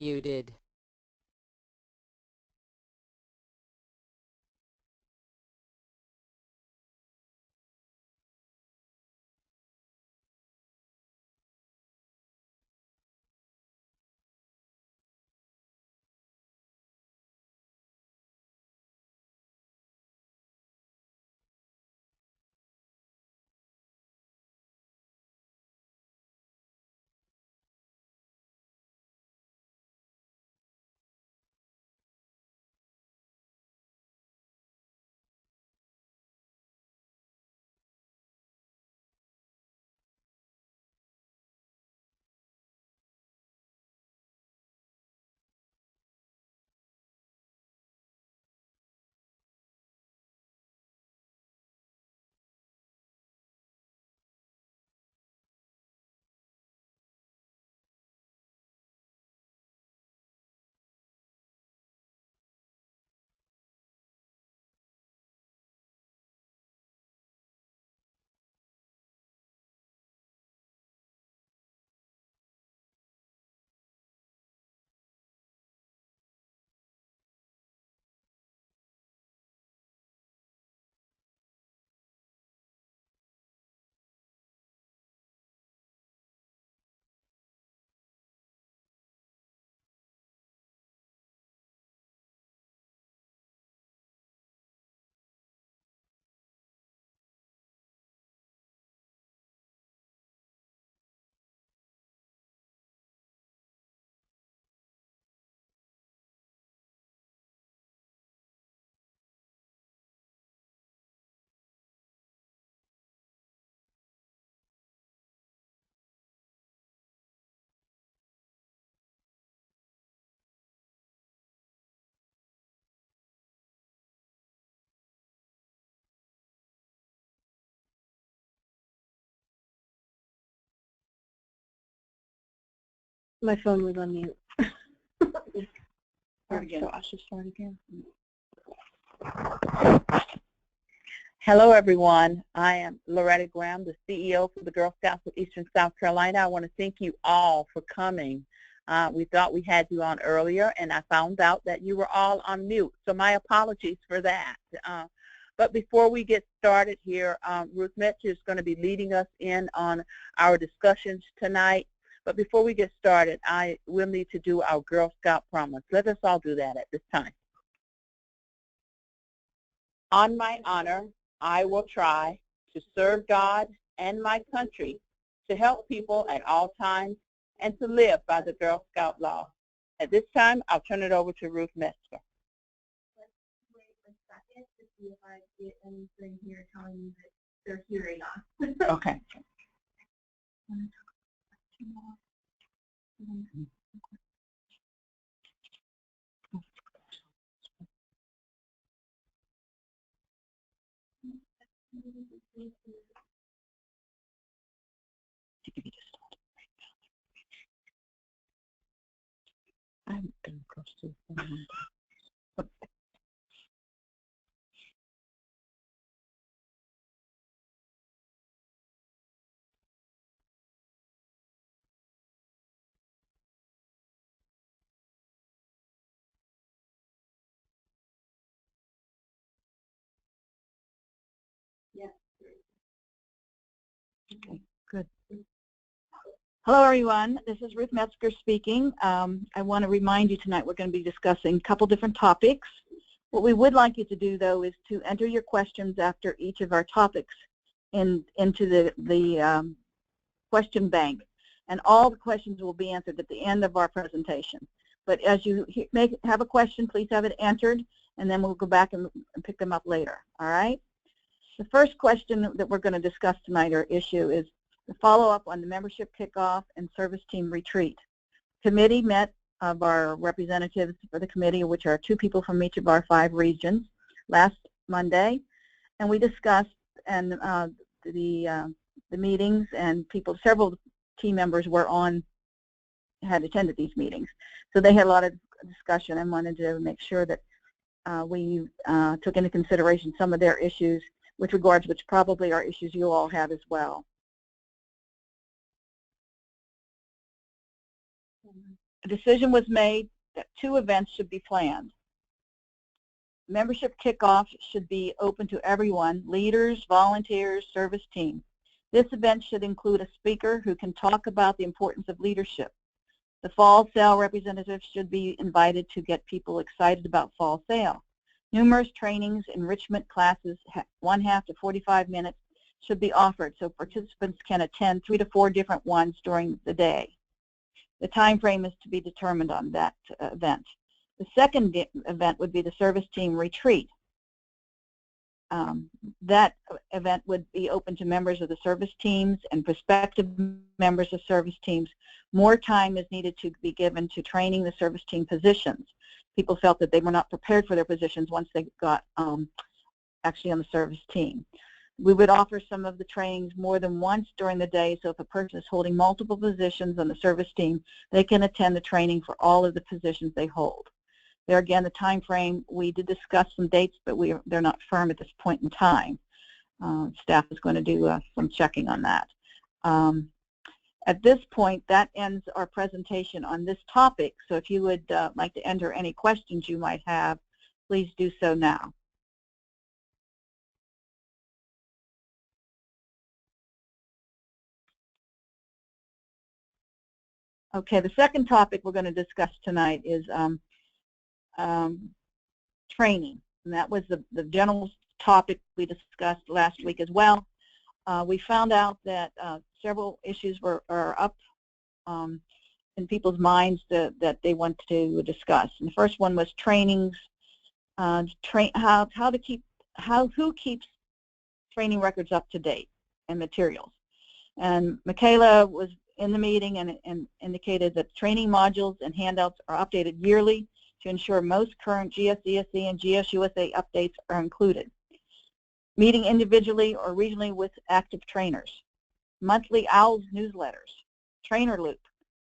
Muted. My phone was on mute. Start again. So I should start again. Hello, everyone. I am Loretta Graham, the CEO for the Girl Scouts of Eastern South Carolina. I want to thank you all for coming. We thought we had you on earlier, and I found out that you were all on mute, so my apologies for that. But before we get started here, Ruth Metzer is going to be leading us in on our discussions tonight. But before we get started, I will need to do our Girl Scout promise. Let us all do that at this time. On my honor, I will try to serve God and my country, to help people at all times, and to live by the Girl Scout law. At this time, I'll turn it over to Ruth Metzer. Let's wait a second to see if I get anything here telling me that they're hearing us. Okay. I'm going to cross to the phone. Okay, good. Hello, everyone. This is Ruth Metzger speaking. I want to remind you tonight we're going to be discussing a couple different topics. What we would like you to do, though, is to enter your questions after each of our topics into the question bank. And all the questions will be answered at the end of our presentation. But as you have a question, please have it entered, and then we'll go back and pick them up later. All right? The first question that we're going to discuss tonight, or issue, is the follow-up on the membership kickoff and service team retreat. Committee met of our representatives for the committee, which are 2 people from each of our 5 regions, last Monday, and we discussed and the meetings, and several team members had attended these meetings, so they had a lot of discussion and wanted to make sure that we took into consideration some of their issues with regards, which probably are issues you all have as well. a decision was made that 2 events should be planned. Membership kickoff should be open to everyone, leaders, volunteers, service teams. This event should include a speaker who can talk about the importance of leadership. The fall sale representatives should be invited to get people excited about fall sale. Numerous trainings, enrichment classes, 1/2 to 45 minutes, should be offered so participants can attend 3 to 4 different ones during the day. The time frame is to be determined on that event. The second event would be the service team retreat. That event would be open to members of the service teams and prospective members of service teams. More time is needed to be given to training the service team positions. People felt that they were not prepared for their positions once they got actually on the service team. We would offer some of the trainings more than once during the day, so if a person is holding multiple positions on the service team, they can attend the training for all of the positions they hold. There again, the time frame, we did discuss some dates, but they're not firm at this point in time. Staff is going to do some checking on that. At this point, that ends our presentation on this topic, so if you would like to enter any questions you might have, please do so now. Okay, the second topic we're going to discuss tonight is training, and that was the general topic we discussed last week as well. We found out that several issues are up in people's minds that they want to discuss. And the first one was trainings, who keeps training records up to date and materials. And Michaela was in the meeting and indicated that training modules and handouts are updated yearly to ensure most current GSESC and GSUSA updates are included. Meeting individually or regionally with active trainers. Monthly OWLS newsletters. Trainer loop.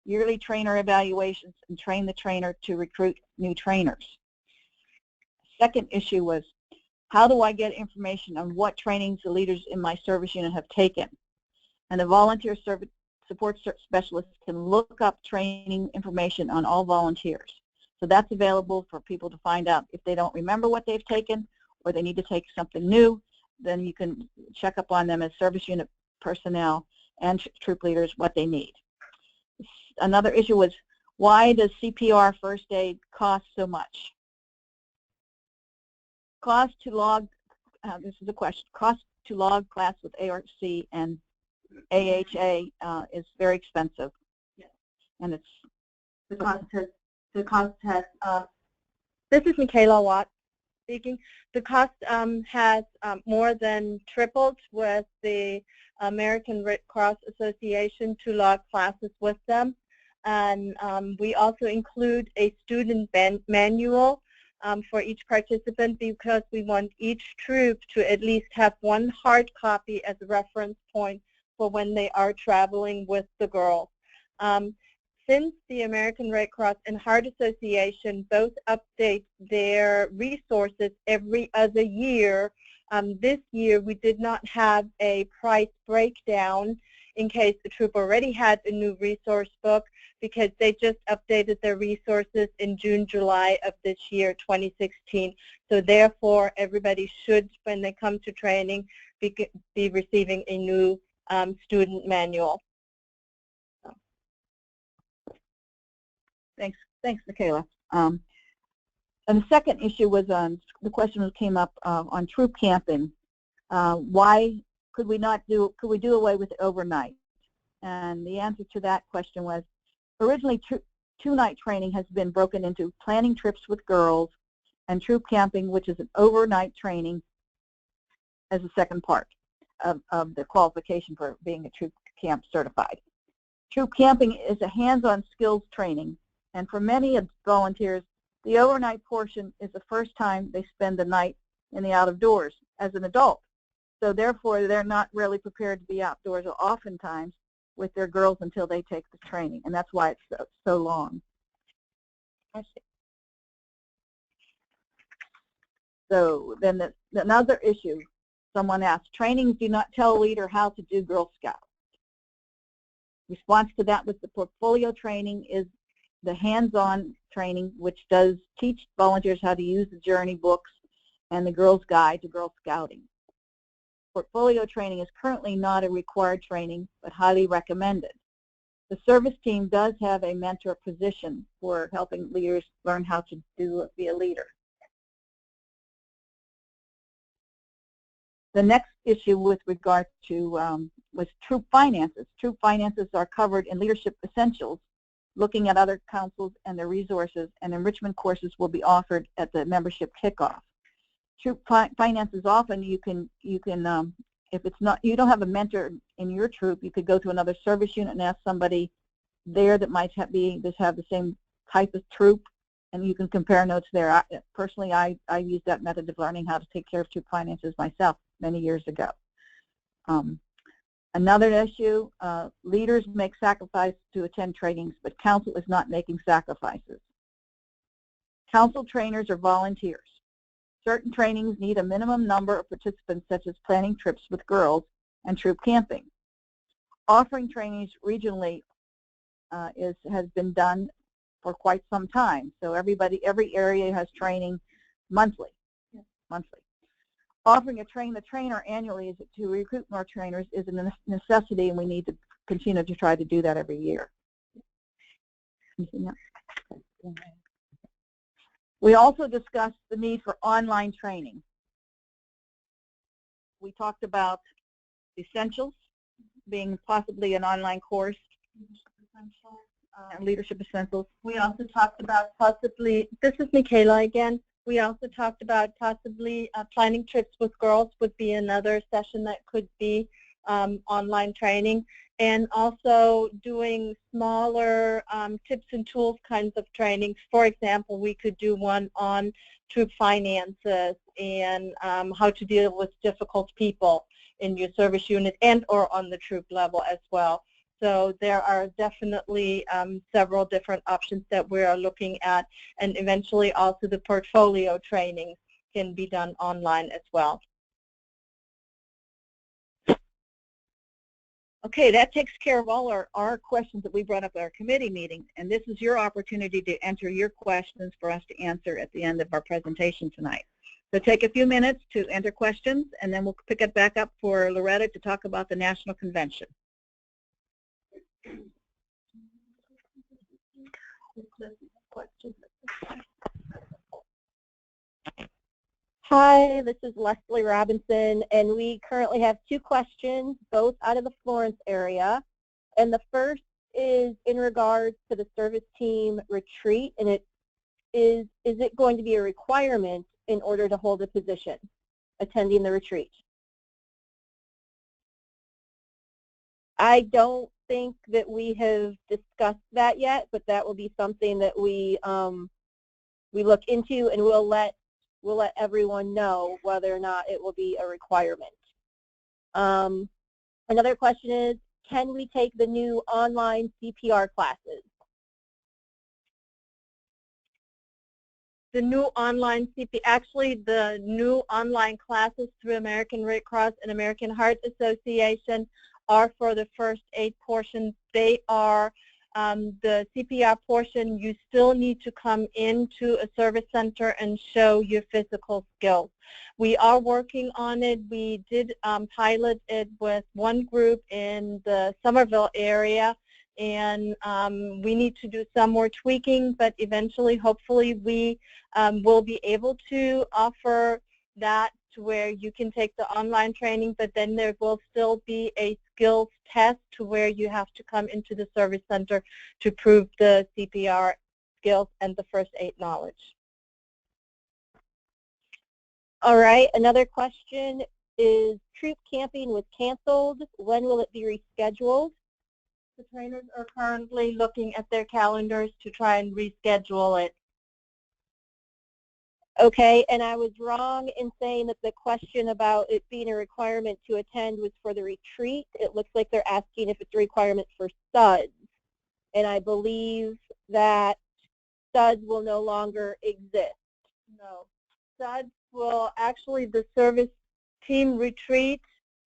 Yearly trainer evaluations and train the trainer to recruit new trainers. Second issue was, how do I get information on what trainings the leaders in my service unit have taken? And the volunteer support specialists can look up training information on all volunteers. So that's available for people to find out if they don't remember what they've taken or they need to take something new, then you can check up on them as service unit personnel and troop leaders what they need. Another issue was, why does CPR first aid cost so much? Cost to log, this is a question, cost to log class with ARC and AHA is very expensive. Yes. And it's The cost has, This is Michaela Watt speaking. The cost has more than tripled with the American Red Cross Association to log classes with them. And we also include a student manual for each participant because we want each troop to at least have one hard copy as a reference point for when they are traveling with the girls. Since the American Red Cross and Heart Association both update their resources every other year, this year we did not have a price breakdown in case the troop already had a new resource book because they just updated their resources in June, July of this year, 2016. So therefore, everybody should, when they come to training, be receiving a new student manual. Thanks, Michaela. And the second issue was on the question that came up on troop camping. Why could we do away with overnight? And the answer to that question was, originally two-night training has been broken into planning trips with girls and troop camping, which is an overnight training, as a second part of the qualification for being a troop camp certified. Troop camping is a hands-on skills training, and for many volunteers, the overnight portion is the first time they spend the night in the out of doors as an adult. So therefore, they're not really prepared to be outdoors oftentimes with their girls until they take the training, and that's why it's so long. So then another issue, someone asked, trainings do not tell a leader how to do Girl Scouts. Response to that was the portfolio training is the hands-on training, which does teach volunteers how to use the journey books and the Girl's Guide to Girl Scouting. Portfolio training is currently not a required training, but highly recommended. The service team does have a mentor position for helping leaders learn how to be a leader. The next issue with regard to was troop finances. Troop finances are covered in Leadership Essentials, looking at other councils and their resources, and enrichment courses will be offered at the membership kickoff. Troop finances, often you can if it's not, you don't have a mentor in your troop, you could go to another service unit and ask somebody there that might have the same type of troop, and you can compare notes there. Personally, I used that method of learning how to take care of troop finances myself many years ago. Another issue, leaders make sacrifices to attend trainings, but council is not making sacrifices. Council trainers are volunteers. Certain trainings need a minimum number of participants, such as planning trips with girls and troop camping. Offering trainings regionally has been done for quite some time. So every area has training monthly. Offering a train the trainer annually to recruit more trainers is a necessity, and we need to continue to try to do that every year. We also discussed the need for online training. We talked about essentials being possibly an online course, and Leadership Essentials. We also talked about possibly, this is Michaela again, we also talked about possibly planning trips with girls would be another session that could be online training, and also doing smaller tips and tools kinds of trainings. For example, we could do one on troop finances and how to deal with difficult people in your service unit and or on the troop level as well. So there are definitely several different options that we are looking at, and eventually also the portfolio training can be done online as well. Okay, that takes care of all our questions that we brought up at our committee meeting, and this is your opportunity to enter your questions for us to answer at the end of our presentation tonight. So take a few minutes to enter questions, and then we'll pick it back up for Loretta to talk about the National Convention. Hi, this is Leslie Robinson, and we currently have 2 questions, both out of the Florence area. And the first is in regards to the service team retreat, and it is it going to be a requirement in order to hold a position, attending the retreat? I don't think that we have discussed that yet, but that will be something that we look into, and we'll let everyone know whether or not it will be a requirement. Another question is, can we take the new online CPR classes? The new online actually the new online classes through American Red Cross and American Heart Association are for the first aid portion. They are the CPR portion. You still need to come into a service center and show your physical skills. We are working on it. We did pilot it with one group in the Somerville area, and we need to do some more tweaking, but eventually, hopefully, we will be able to offer that to where you can take the online training, but then there will still be a skills test to where you have to come into the service center to prove the CPR skills and the first aid knowledge. All right, another question is, troop camping was canceled. When will it be rescheduled? The trainers are currently looking at their calendars to try and reschedule it. Okay, and I was wrong in saying that the question about it being a requirement to attend was for the retreat. It looks like they're asking if it's a requirement for SUDS, and I believe that SUDS will no longer exist. No, SUDS will actually, the service team retreat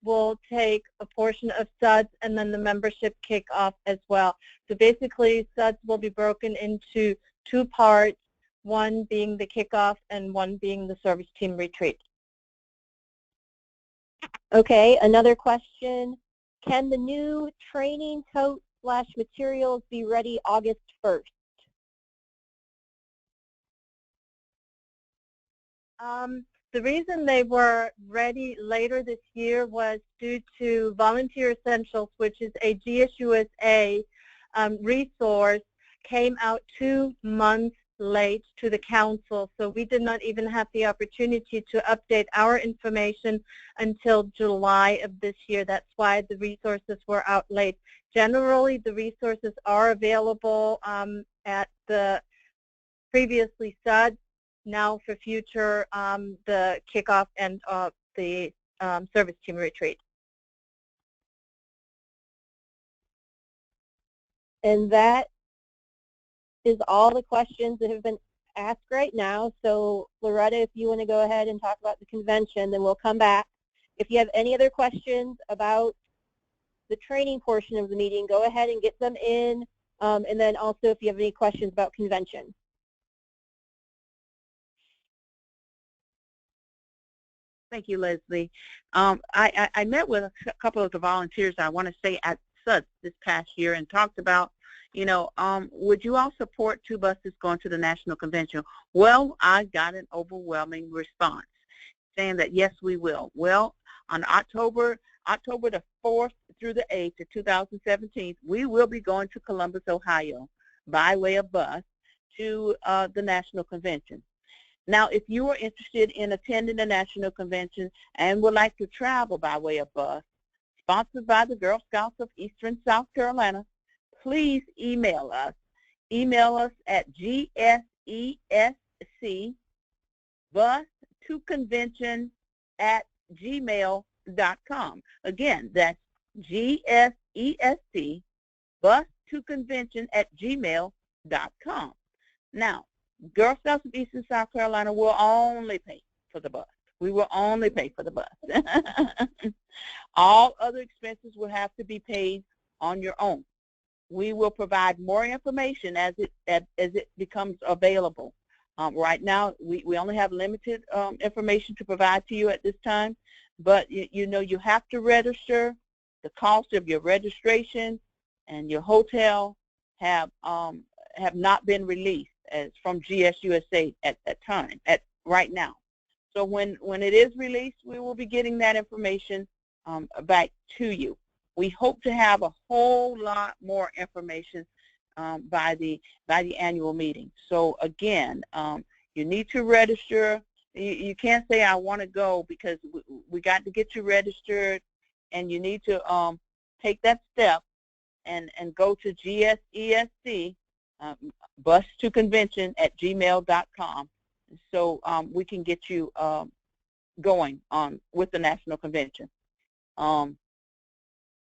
will take a portion of SUDS and then the membership kickoff as well. So basically, SUDS will be broken into two parts, one being the kickoff and one being the service team retreat. Okay, another question. Can the new training tote/materials be ready August 1st? The reason they were ready later this year was due to Volunteer Essentials, which is a GSUSA resource, came out 2 months late to the council, so we did not even have the opportunity to update our information until July of this year. That's why the resources were out late. Generally, the resources are available at the previously SUD. Now for future, the kickoff and the service team retreat. And that is all the questions that have been asked right now. So Loretta, if you want to go ahead and talk about the convention, then we'll come back. If you have any other questions about the training portion of the meeting, go ahead and get them in. And then also if you have any questions about convention. Thank you, Leslie. I met with a couple of the volunteers, I want to say, at SUDS this past year and talked about, you know, would you all support 2 buses going to the National Convention? Well, I got an overwhelming response saying that, yes, we will. Well, on October the 4th through the 8th of 2017, we will be going to Columbus, Ohio, by way of bus to the National Convention. Now, if you are interested in attending the National Convention and would like to travel by way of bus, sponsored by the Girl Scouts of Eastern South Carolina, please email us. Email us at GSESC bus2convention@gmail.com. Again, that's GSESC bus2convention@gmail.com. Now, Girl Scouts of Eastern South Carolina will only pay for the bus. We will only pay for the bus. All other expenses will have to be paid on your own. We will provide more information as it becomes available. Right now, we only have limited information to provide to you at this time, but you know you have to register. The cost of your registration and your hotel have not been released as from GSUSA at that time, right now. So when it is released, we will be getting that information back to you. We hope to have a whole lot more information by the annual meeting. So again, you need to register. You can't say I want to go, because we got to get you registered, and you need to take that step and go to GSESC bus2convention@gmail.com, so we can get you going on with the National Convention.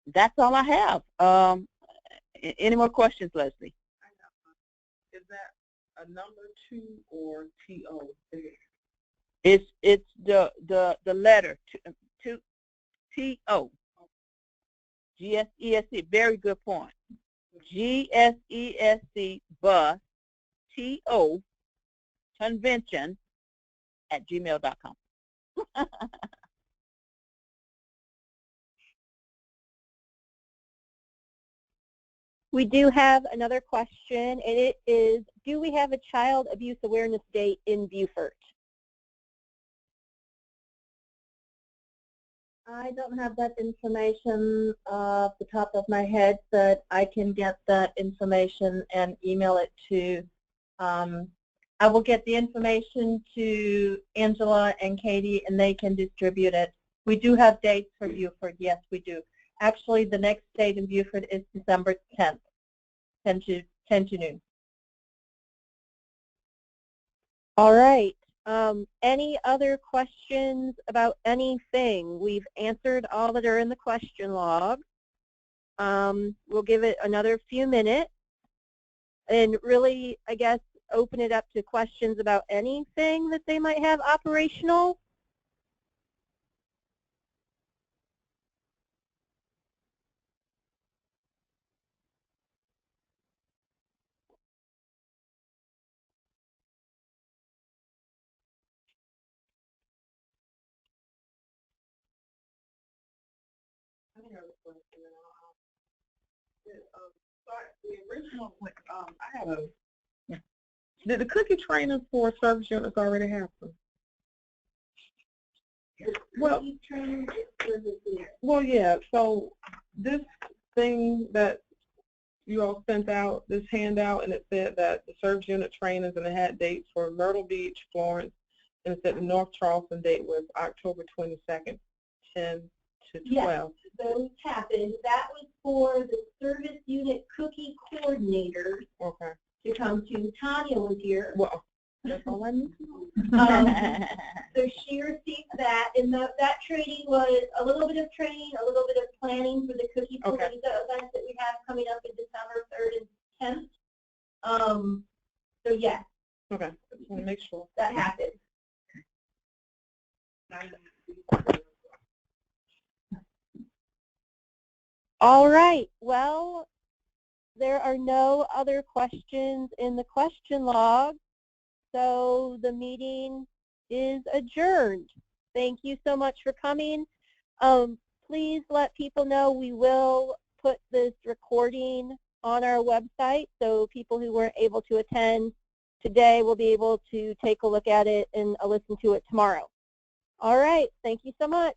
That's all I have. Any more questions, Leslie? Is that a number 2 or TO? It's the letter to TO. GSESC. Very good point. GSESC bus TO convention@gmail.com. We do have another question, and it is, do we have a Child Abuse Awareness Day in Beaufort? I don't have that information off the top of my head, but I can get that information and email it to, I will get the information to Angela and Katie, and they can distribute it. We do have dates for Beaufort, yes, we do. Actually, the next date in Beaufort is December 10th, 10 to noon. All right. Any other questions about anything? We've answered all that are in the question log. We'll give it another few minutes and really, I guess, open it up to questions about anything that they might have operational. have a question. The original, I have a. Did the cookie trainers for service units already happen? Well, yeah. So this thing that you all sent out, this handout, and it said that the service unit trainers, and it had dates for Myrtle Beach, Florence, and it said the North Charleston date was October 22nd, 10 to 12. Yes, those happened. That was for the service unit cookie coordinators Okay. to come to. Tanya was here. Well, that's all I need to know. So she received that, and that training was a little bit of training, a little bit of planning for the Cookie Palooza event that we have coming up in December 3rd and 10th. So yes. Okay, just want to make sure. That happened. All right. Well, there are no other questions in the question log, so the meeting is adjourned. Thank you so much for coming. Please let people know we will put this recording on our website, so people who weren't able to attend today will be able to take a look at it and listen to it tomorrow. All right. Thank you so much.